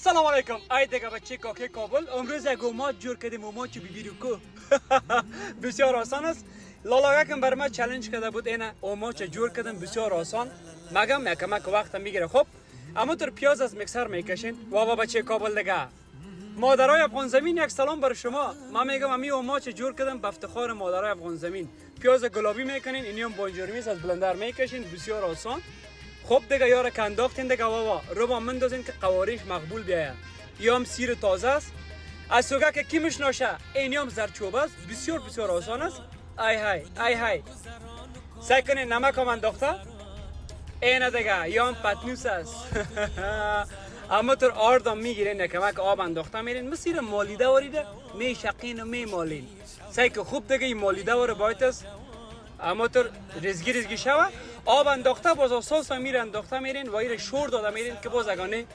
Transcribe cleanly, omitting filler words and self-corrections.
سلام علیکم. ای دیگه بچه کاکه کابل، امروز یک اومات جور کردیم، اومات بیبی رو کو. بسیار آسان است. لالا کم بر ما چالش کرده بود اینا اومات جور کردم بسیار آسان. مگم یک وقت میگیره. خب اما تو پیاز از میکسر میکشین. وا بچه کابل دیگه. مادرای افغان زمین یک سلام بر شما. من میگم امی اومات جور کردم به افتخار مادرای افغان زمین. پیاز گلابی میکنین، اینیم بونجورمیز از بلندر میکشین، بسیار آسان. خب دیگه یارا که انداختین دیگه رو با من دوزین که قواریش مقبول بیاید. یا هم سیر تازه است. از سوگه که کی میشناشه این هم زرچوب است. بسیار آسان است. ای های سعی کنین نمک هم انداخته اینه دیگه یا هم پتنوس است. اما تر آردم میگیرین یکمک آب انداخته میرین مسیر مالیده وریده میشقین و میمالین. سعی که خوب دیگه این مالیده وره باید است. اما تو ریزگی شوه آب انداخته باز سس میره انداخته میرین و ایره شور داده میرین که باز اگانه